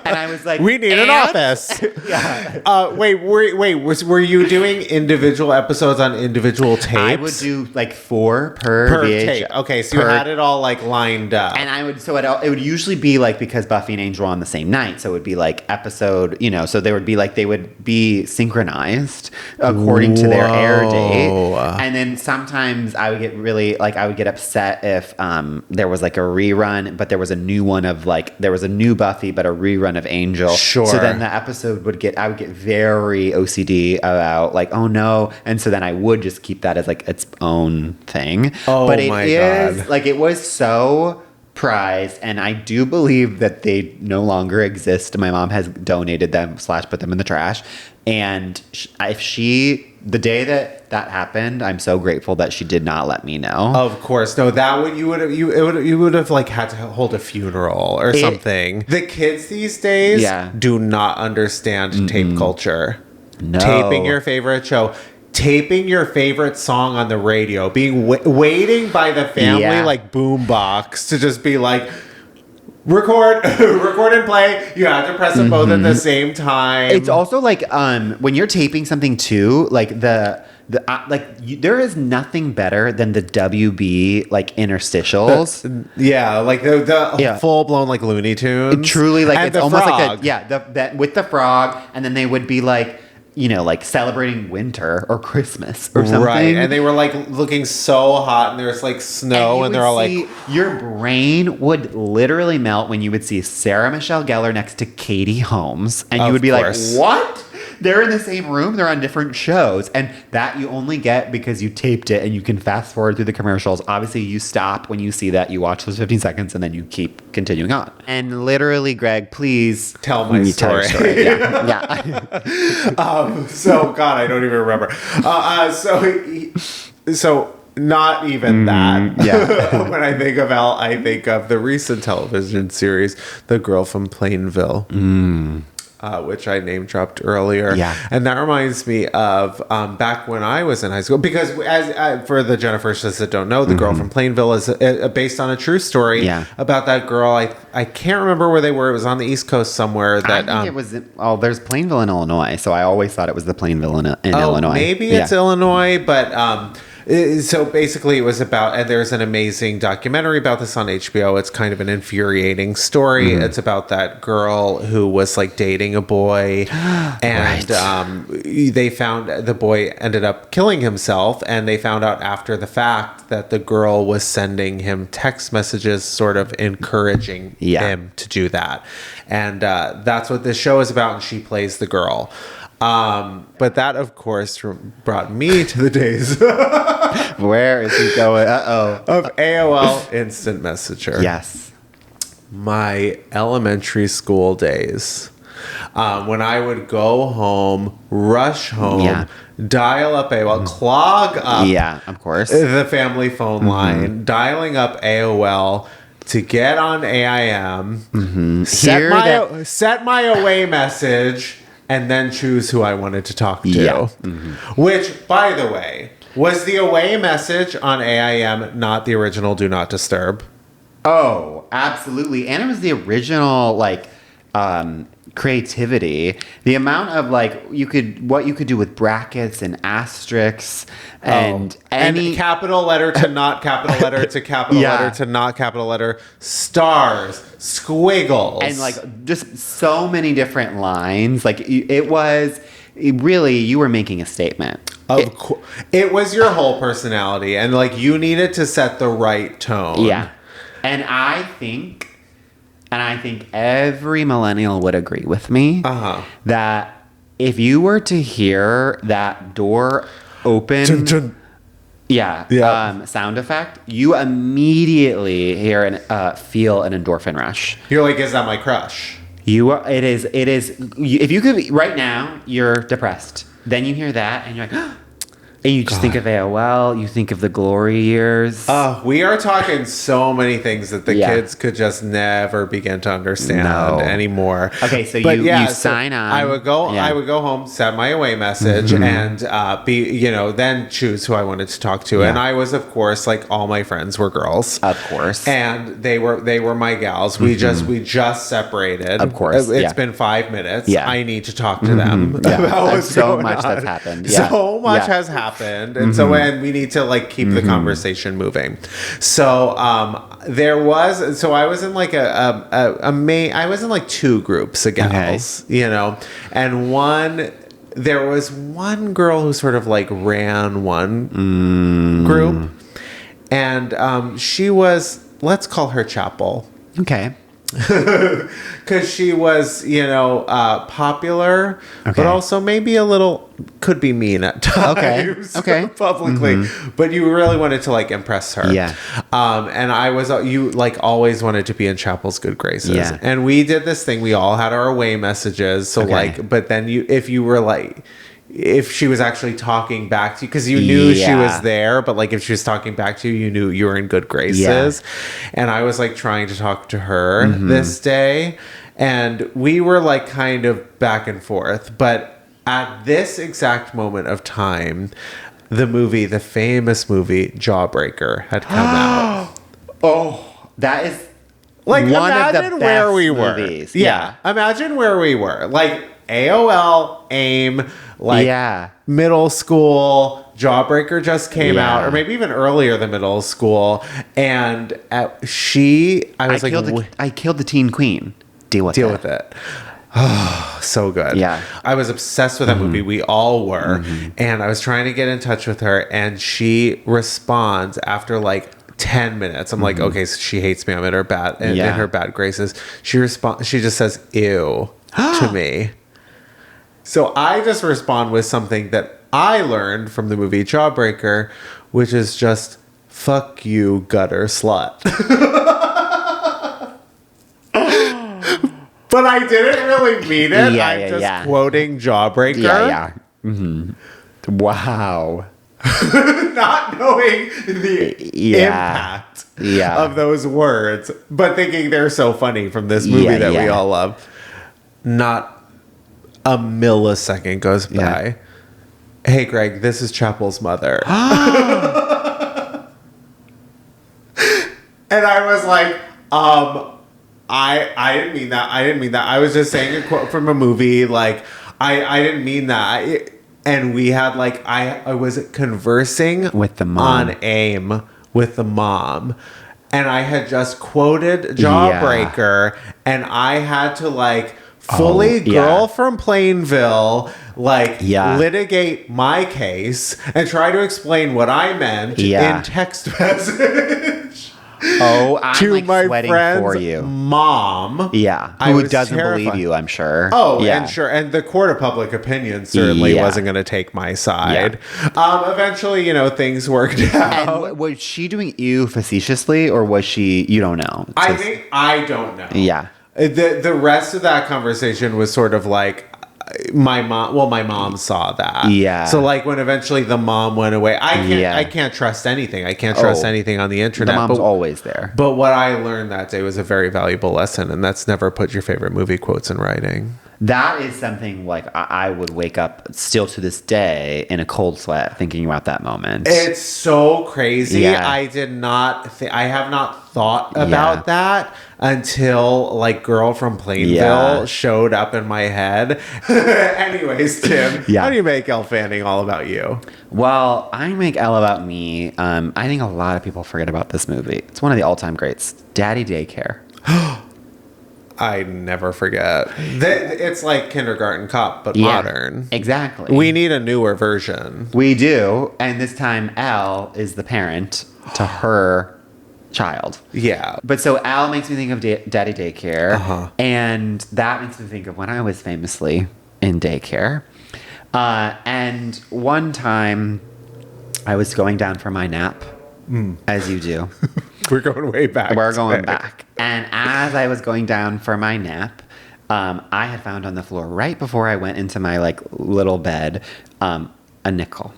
And I was like, we need an office. Yeah. Wait. Were you doing individual episodes on individual tapes? I would do like 4 per tape. Okay, so you had it all like lined up. And I would, it would usually be like, because Buffy and Angel were on the same night, so it would be like episode, so they would be like, they would be synchronized according to their air date. And then sometimes I would get really, like, I would get upset if there was like a rerun, but there was a new one of like, there was a new Buffy, but a rerun of Angel. Sure. So then the episode I would get very OCD about like, oh no. And so then I would just keep that as like its own thing. Oh but my God. Like, it was so prized, and I do believe that they no longer exist. My mom has donated them / put them in the trash. And the day that happened, I'm so grateful that she did not let me know. Of course, no. You would have like had to hold a funeral or something. The kids these days do not understand tape culture. No. Taping your favorite show. Taping your favorite song on the radio, waiting by the family like boombox to just be like, record and play. You have to press them both at the same time. It's also like when you're taping something too, like there is nothing better than the WB like interstitials. Like the full blown like Looney Tunes. Truly, like, it's almost frog. like that with the frog, and then they would be like, like celebrating winter or Christmas or something. Right. And they were like looking so hot, and there's like snow, and they're all like, your brain would literally melt when you would see Sarah Michelle Gellar next to Katie Holmes, and you would be like, what? They're in the same room. They're on different shows. And that you only get because you taped it, and you can fast forward through the commercials. Obviously, you stop when you see that. You watch those 15 seconds, and then you keep continuing on. And literally, Greg, please tell my story. Yeah. So, God, I don't even remember. So not even that. Yeah. When I think of Elle, I think of the recent television series, The Girl from Plainville. Which I name dropped earlier. Yeah. And that reminds me of back when I was in high school. Because for the Jennifers that don't know, The Girl from Plainville is based on a true story about that girl. I can't remember where they were. It was on the East Coast somewhere. I think it was, there's Plainville in Illinois. So I always thought it was the Plainville in Illinois. Maybe it's Illinois, but... So basically it was about, and there's an amazing documentary about this on HBO. It's kind of an infuriating story. It's about that girl who was like dating a boy, and they found the boy ended up killing himself, and they found out after the fact that the girl was sending him text messages sort of encouraging him to do that. And that's what this show is about, and she plays the girl. But that, of course, brought me to the days. Where is he going? Of AOL Instant Messenger. Yes. My elementary school days. When I would go home, rush home, dial up AOL, clog up of course, the family phone line, dialing up AOL to get on AIM, set my away message, and then choose who I wanted to talk to. Which, by the way, was the away message on AIM not the original Do Not Disturb? Oh, absolutely. And it was the original, like, creativity. The amount of, like, what you could do with brackets and asterisks and and capital letter to not capital letter to capital letter to not capital letter, stars, squiggles. And, like, just so many different lines. Like, you were making a statement. Of course. It was your whole personality, and, like, you needed to set the right tone. Yeah. And I think every millennial would agree with me that if you were to hear that door open, sound effect, you immediately hear and feel an endorphin rush. You're like, is that my crush? It is. If you could, right now, you're depressed. Then you hear that, and you're like, and you just think of AOL. You think of the glory years. We are talking so many things that the kids could just never begin to understand anymore. Okay, so you sign on. I would go home, send my away message, and then choose who I wanted to talk to. And I was, of course, like all my friends were girls, of course, and they were my gals. We just separated. Of course, it's been 5 minutes. Yeah. I need to talk to them about what's so going much on. that's happened. So much has happened. And so we need to like keep the conversation moving. So I was in like I was in like 2 groups of gals, and there was one girl who sort of like ran one group, and she was, let's call her Chapel. Okay. Because she was, popular, but also maybe a little could be mean at times. Okay. Publicly, but you really wanted to like impress her. Yeah. And you like always wanted to be in Chapel's good graces. Yeah. And we did this thing. We all had our away messages. So but then if she was actually talking back to you, because you knew she was there, but like if she was talking back to you, you knew you were in good graces. Yeah. And I was like trying to talk to her this day, and we were like kind of back and forth. But at this exact moment of time, the famous movie Jawbreaker had come out. Oh, that is like one of the best where we movies. Were. Yeah. Imagine where we were. Like AOL, AIM, middle school, Jawbreaker just came out, or maybe even earlier than middle school. And I killed the teen queen. Deal with it. Oh, so good. Yeah. I was obsessed with that movie. We all were. And I was trying to get in touch with her, and she responds after like 10 minutes. I'm like, okay, so she hates me. I'm in her bad graces. She just says, ew, to me. So I just respond with something that I learned from the movie Jawbreaker, which is just, fuck you, gutter slut. But I didn't really mean it. I'm just quoting Jawbreaker. Yeah. Wow. Not knowing the impact of those words, but thinking they're so funny from this movie that we all love. Not a millisecond goes by. Hey, Greg, this is Chapel's mother. And I was like, I didn't mean that. I was just saying a quote from a movie. Like, I didn't mean that. And we had like, I was conversing with the mom on AIM with the mom. And I had just quoted Jawbreaker, and I had to like fully girl from Plainville, litigate my case and try to explain what I meant in text message. Oh, I'm to like my sweating friend's for you. Mom. Yeah. Who doesn't believe you, I'm sure. Oh, and sure. And the court of public opinion certainly wasn't going to take my side. Yeah. Eventually, things worked out. And was she doing you facetiously, or was she, you don't know? I don't know. Yeah. The rest of that conversation was sort of like, my mom saw that. Yeah. So like when eventually the mom went away, I can't trust anything. I can't trust anything on the internet. The mom's always there. But what I learned that day was a very valuable lesson, and that's never put your favorite movie quotes in writing. That is something like I would wake up still to this day in a cold sweat thinking about that moment. It's so crazy. Yeah. I have not thought about that until like Girl from Plainville showed up in my head. Anyways, Tim, how do you make Elle Fanning all about you? Well, I make Elle about me. I think a lot of people forget about this movie. It's one of the all-time greats. Daddy Daycare. I never forget. It's like Kindergarten Cop, but modern. Exactly. We need a newer version. We do. And this time, Elle is the parent to her child. Yeah. But so Elle makes me think of daddy daycare. And that makes me think of when I was famously in daycare. And one time I was going down for my nap, as you do. We're going way back. We're going back. And as I was going down for my nap, I had found on the floor right before I went into my like little bed, a nickel.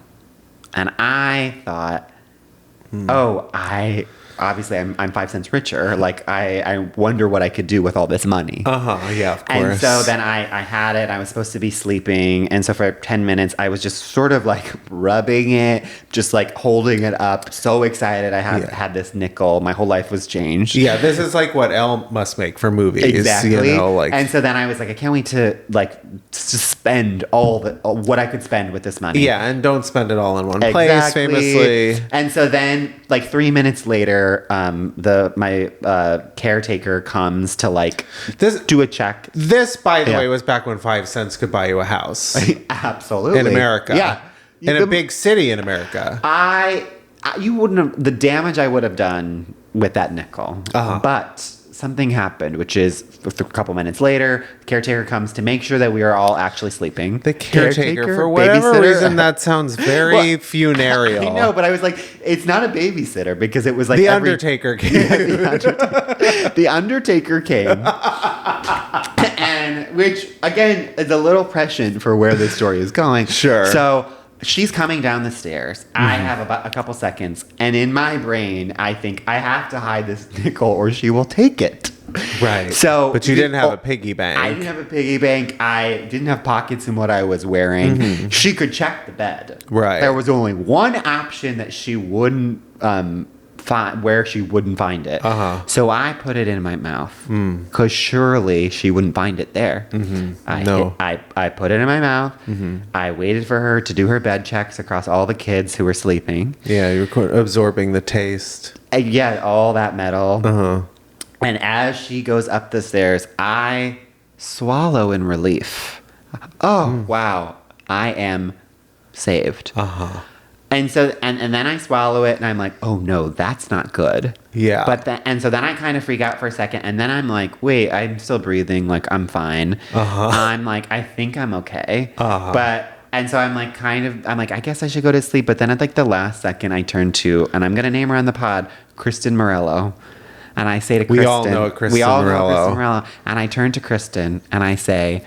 And I thought, obviously I'm 5 cents richer. Like I wonder what I could do with all this money. Yeah, of course. And so then I had it. I was supposed to be sleeping. And so for 10 minutes, I was just sort of like rubbing it, just like holding it up. So excited. I had this nickel. My whole life was changed. Yeah, this is like what Elle must make for movies. Exactly. You know, like. And so then I was like, I can't wait to like to spend all what I could spend with this money. Yeah, and don't spend it all in one place, famously. And so then like 3 minutes later, my caretaker comes to like do a check. This, by the way, was back when 5 cents could buy you a house. Absolutely. In America. Yeah. In a big city in America. You wouldn't have, the damage I would have done with that nickel. But something happened, which is a couple minutes later, the caretaker comes to make sure that we are all actually sleeping. The caretaker for whatever reason, that sounds very funereal. I know, but I was like, it's not a babysitter because it was like Undertaker came. The Undertaker came. And which, again, is a little prescient for where this story is going. Sure. So she's coming down the stairs. I have about a couple seconds. And in my brain, I think I have to hide this nickel or she will take it. Right. So, but you didn't have a piggy bank. I didn't have a piggy bank. I didn't have pockets in what I was wearing. She could check the bed. Right. There was only one option that she wouldn't find, where she wouldn't find it. So I put it in my mouth because surely she wouldn't find it there. I put it in my mouth. I waited for her to do her bed checks across all the kids who were sleeping. Yeah, you were absorbing the taste. Yeah, all that metal. And as she goes up the stairs, I swallow in relief. Wow, I am saved. And so, and then I swallow it, and I'm like, oh no, that's not good. Yeah. And so then I kind of freak out for a second, and then I'm like, wait, I'm still breathing, like I'm fine. I'm like, I think I'm okay. And so I'm like, I guess I should go to sleep. But then at like the last second, I turn to, and I'm gonna name her on the pod, Kristen Morello. And I say to Kristen, we all know Kristen Morello. And I turn to Kristen and I say,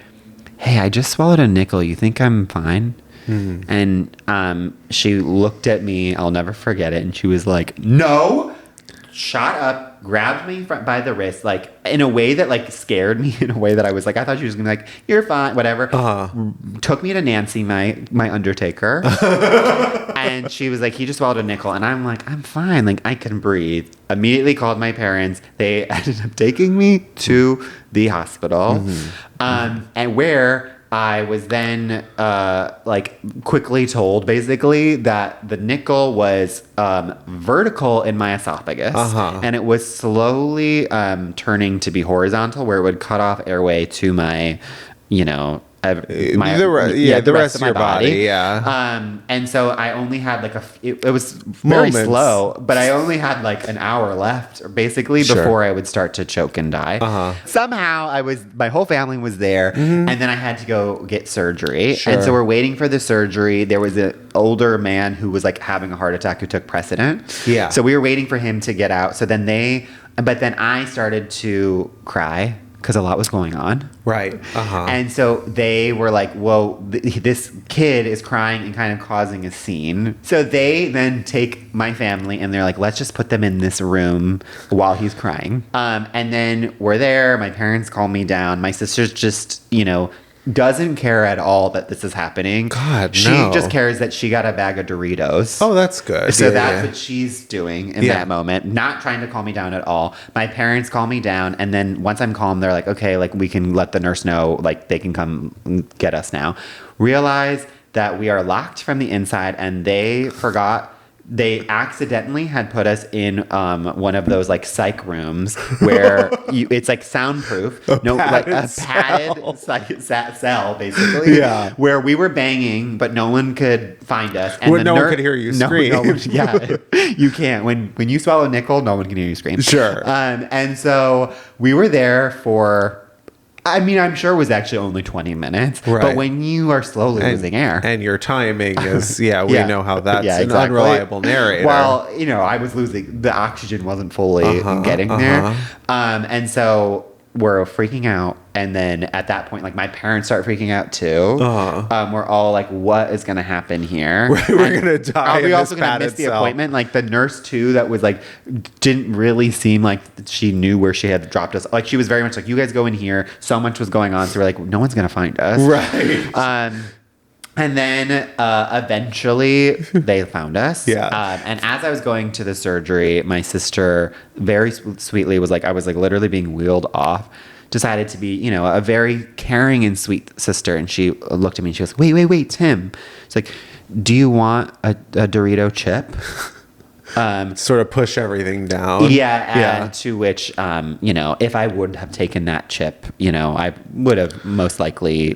hey, I just swallowed a nickel. You think I'm fine? And she looked at me. I'll never forget it. And she was like, no. Shot up, grabbed me by the wrist, like in a way that like scared me, in a way that I was like, I thought she was gonna be like, you're fine, whatever. Took me to Nancy, my Undertaker. And she was like, he just swallowed a nickel. And I'm like, I'm fine, like I can breathe. Immediately called my parents. They ended up taking me to the hospital. And where I was then like quickly told basically that the nickel was vertical in my esophagus and it was slowly turning to be horizontal where it would cut off airway to my, the rest of your body. And so I only had like it was very slow, but I only had like an hour left basically before I would start to choke and die. Somehow my whole family was there, and then I had to go get surgery. And so we're waiting for the surgery. There was an older man who was like having a heart attack who took precedent. So we were waiting for him to get out. So then but then I started to cry because a lot was going on. Right. And so they were like, whoa, this kid is crying and kind of causing a scene. So they then take my family and they're like, let's just put them in this room while he's crying. And then we're there. My parents call me down. My sister's just, doesn't care at all that this is happening. She just cares that she got a bag of Doritos. Oh, that's good. So that's what she's doing in that moment. Not trying to calm me down at all. My parents call me down, and then once I'm calm, they're like, okay, like we can let the nurse know, like they can come get us now. Realize that we are locked from the inside, and they forgot they accidentally had put us in one of those like psych rooms where it's like soundproof, a padded cell basically, where we were banging, but no one could find us, and no one could hear you scream. You can't. When you swallow nickel, no one can hear you scream. Sure. And so we were there for, I mean, I'm sure it was actually only 20 minutes, but when you are slowly losing air. And your timing is, we know how that's an unreliable narrator. Well, I was losing, the oxygen wasn't fully getting there. And so we're freaking out. And then at that point, like my parents start freaking out too. We're all like, what is going to happen here? We're going to die. Are we also going to miss the appointment? Like the nurse too, that was like, didn't really seem like she knew where she had dropped us. Like she was very much like, you guys go in here. So much was going on. So we're like, no one's going to find us. Right. And then eventually they found us. Yeah. And as I was going to the surgery, my sister very sweetly was like, I was like literally being wheeled off. Decided to be, a very caring and sweet sister. And she looked at me and she goes, wait, Tim. It's like, do you want a Dorito chip? Sort of push everything down. Yeah. To which, if I would have taken that chip, I would have most likely,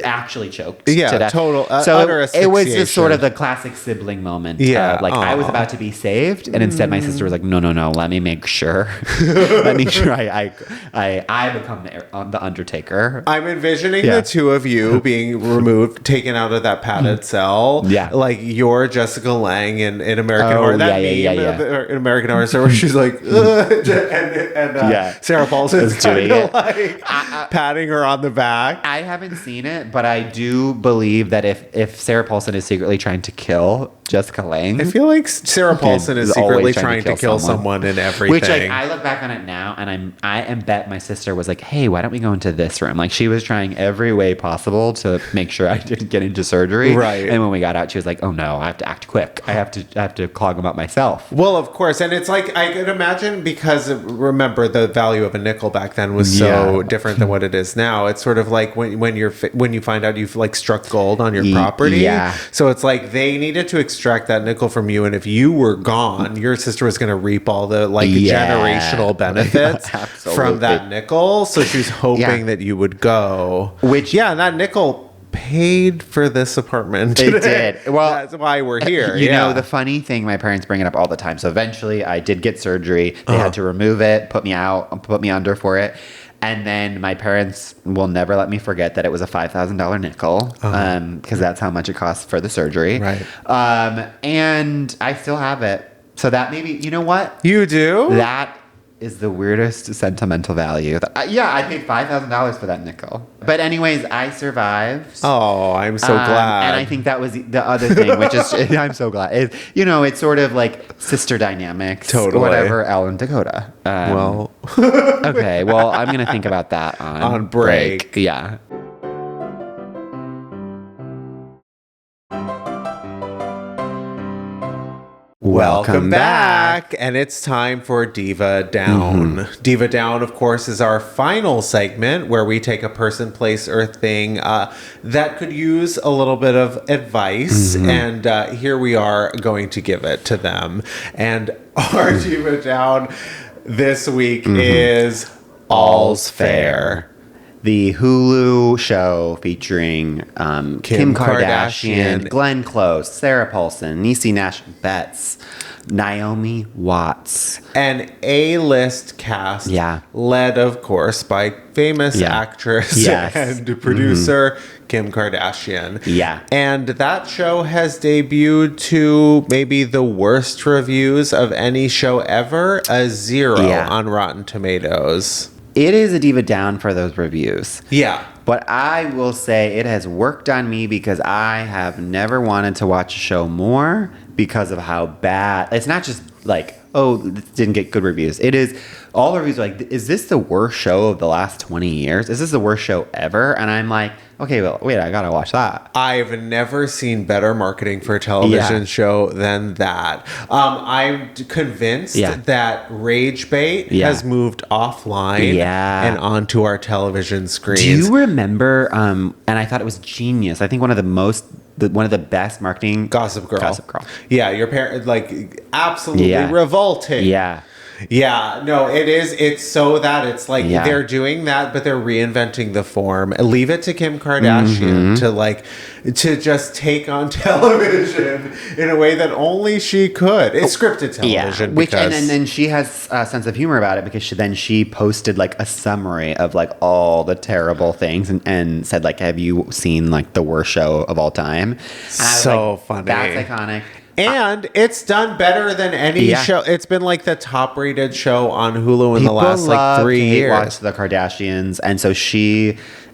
actually choked. Yeah, to death. total. So it was just sort of the classic sibling moment. Yeah. I was about to be saved. And instead my sister was like, no, let me make sure. Let me sure I become the Undertaker. I'm envisioning the two of you being removed, taken out of that padded cell. Yeah. Like you're Jessica Lange in American Horror. In American Horror Story, where she's like, and Sarah Paulson's kind of like patting her on the back. I haven't seen it, but I do believe that if Sarah Paulson is secretly trying to kill Jessica Lange, I feel like Sarah Paulson is secretly trying to kill someone in everything. Which, like, I look back on it now, and I bet my sister was like, "Hey, why don't we go into this room?" Like, she was trying every way possible to make sure I didn't get into surgery. Right. And when we got out, she was like, "Oh no, I have to act quick. I have to clog them up myself." Well, of course, and it's like I could imagine, because remember the value of a nickel back then was so different than what it is now. It's sort of like when you find out you've like struck gold on your property. Yeah. So it's like they needed to extract that nickel from you, and if you were gone, your sister was going to reap all the generational benefits from that nickel. So she's hoping that you would go. Which and that nickel paid for this apartment. It did. Well, that's why we're here. You know, the funny thing, my parents bring it up all the time. So eventually I did get surgery. They had to remove it, put me under for it. And then my parents will never let me forget that it was a $5,000 nickel, because that's how much it costs for the surgery. Right. And I still have it. So that maybe, you know what? You do? That is the weirdest sentimental value. I paid $5,000 for that nickel. But anyways, I survived. Oh, I'm so glad. And I think that was the other thing, which is, I'm so glad. It's sort of like sister dynamics. Totally. Whatever, Elle and Dakota. Okay, well, I'm going to think about that on break. Yeah. Welcome back. And it's time for Diva Down. Diva Down, of course, is our final segment where we take a person, place, or thing that could use a little bit of advice. And here we are going to give it to them. And our Diva Down this week is All's Fair. The Hulu show featuring Kim Kardashian, Glenn Close, Sarah Paulson, Niecy Nash Betts, Naomi Watts. An A-list cast led, of course, by famous actress and producer Kim Kardashian. Yeah. And that show has debuted to maybe the worst reviews of any show ever, a 0 on Rotten Tomatoes. It is a Diva Down for those reviews. Yeah. But I will say it has worked on me because I have never wanted to watch a show more because of how bad. It's not just like, oh, this didn't get good reviews. It is, all the reviews are like, is this the worst show of the last 20 years? Is this the worst show ever? And I'm like, okay, well, wait, I gotta watch that. I've never seen better marketing for a television show than that. I'm convinced that Rage Bait has moved offline and onto our television screens. Do you remember, and I thought it was genius, I think one of the best marketing... Gossip Girl. Gossip Girl. Yeah, your parents, like, absolutely revolting. Yeah. Yeah, no, it is. It's so that it's like they're doing that, but they're reinventing the form. Leave it to Kim Kardashian to just take on television in a way that only she could. It's scripted television, and then she has a sense of humor about it because she posted like a summary of like all the terrible things and said like, have you seen like the worst show of all time? So funny. That's iconic. And it's done better than any show. It's been like the top rated show on Hulu in the last like 3 years. Watch the Kardashians. And so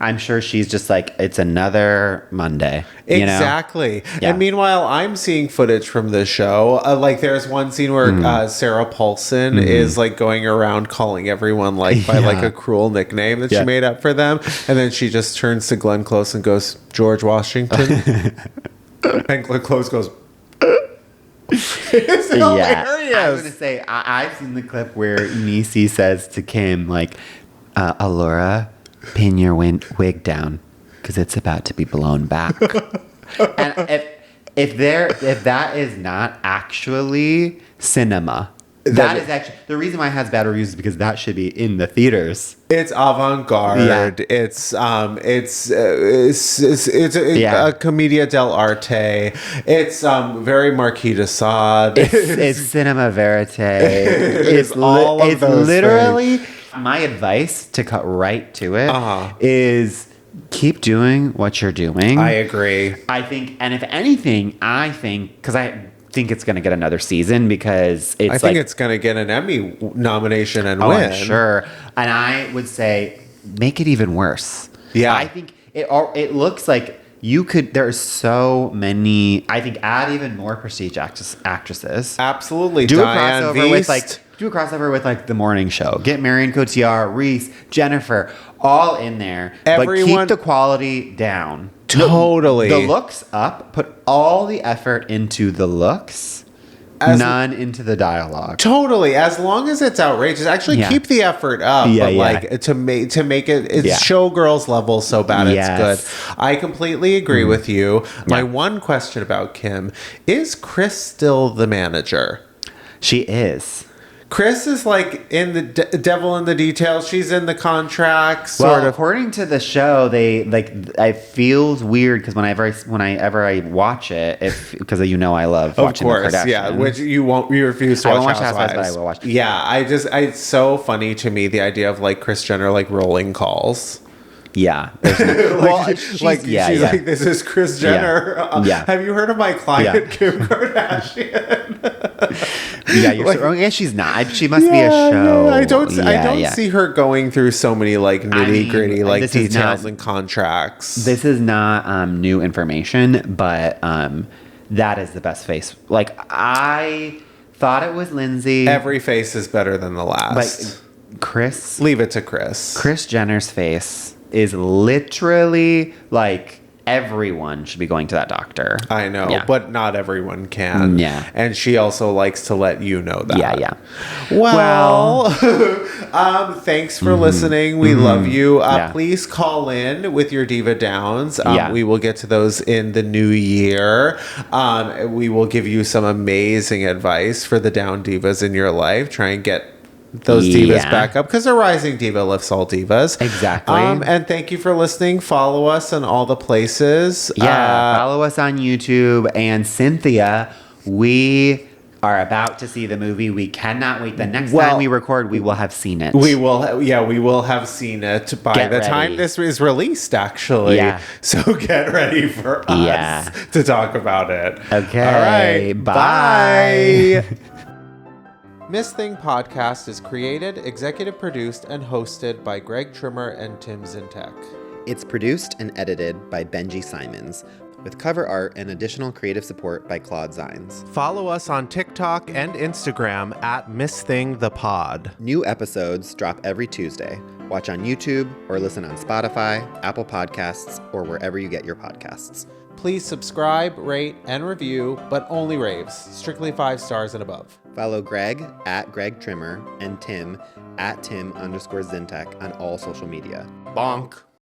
I'm sure she's just like, it's another Monday. Exactly. Yeah. And meanwhile, I'm seeing footage from the show. Like there's one scene where Sarah Paulson is like going around calling everyone like by like a cruel nickname that she made up for them. And then she just turns to Glenn Close and goes, George Washington. And Glenn Close goes, it's hilarious. I was gonna say I've seen the clip where Niecy says to Kim like, Allura, pin your wig down because it's about to be blown back. And if that is not actually cinema, that is actually the reason why it has bad reviews is because that should be in the theaters. It's avant-garde. Yeah. It's a commedia dell'arte. It's very Marquis de Sade. It's cinema verite. It's all of those literally things. My advice to cut right to it is keep doing what you're doing. I agree. I think, and if anything, because I think it's going to get another season because I think it's going to get an Emmy nomination and win. I'm sure. And I would say make it even worse. Yeah. I think it looks like you could, there's so many, I think add even more prestige actresses. Absolutely. Do a crossover with like The Morning Show. Get Marion Cotillard, Reese, Jennifer, all in there. Everyone, but keep the quality down. Totally. The looks up. Put all the effort into the looks. None into the dialogue. Totally. As long as it's outrageous. Actually, keep the effort up. But like to make it's showgirls level so bad it's good. I completely agree with you. My one question about Kim, is Chris still the manager? She is. Chris is like in the devil in the details. She's in the contracts. Sort of. According to the show, they like. It feels weird because whenever I watch it, because I love watching the Kardashians. Yeah, which you refuse to watch. I won't watch Housewives, but I will watch. Yeah, it's so funny to me the idea of like Kris Jenner like rolling calls. Yeah. She's like, this is Kris Jenner. Have you heard of my client, Kim Kardashian? She's not. She must be a show. I don't see her going through so many like nitty gritty like details and contracts. This is not new information, but that is the best face. Like I thought it was Lindsay. Every face is better than the last. But Chris, leave it to Chris. Kris Jenner's face is literally like everyone should be going to that doctor. I know, but not everyone can. Yeah. And she also likes to let you know that. Yeah. Well, thanks for listening. We love you. Please call in with your Diva Downs. We will get to those in the new year. We will give you some amazing advice for the down divas in your life. Try and get those divas back up because a rising diva lifts all divas. Exactly. And thank you for listening. Follow us on all the places. Follow us on YouTube. And Cynthia, we are about to see the movie. We cannot wait. The next time we record, we will have seen it. We will have seen it by the time this is released, actually. Yeah. So get ready for us to talk about it. Okay. All right. Bye. Miss Thing Podcast is created, executive produced, and hosted by Greg Trimmer and Tim Zientek. It's produced and edited by Benji Simons. with cover art and additional creative support by Claude Zeins. Follow us on TikTok and Instagram at MissThingThePod. New episodes drop every Tuesday. Watch on YouTube or listen on Spotify, Apple Podcasts, or wherever you get your podcasts. Please subscribe, rate, and review, but only raves. Strictly 5 stars and above. Follow Greg at Greg Trimmer and Tim at Tim_Zientek on all social media. Bonk.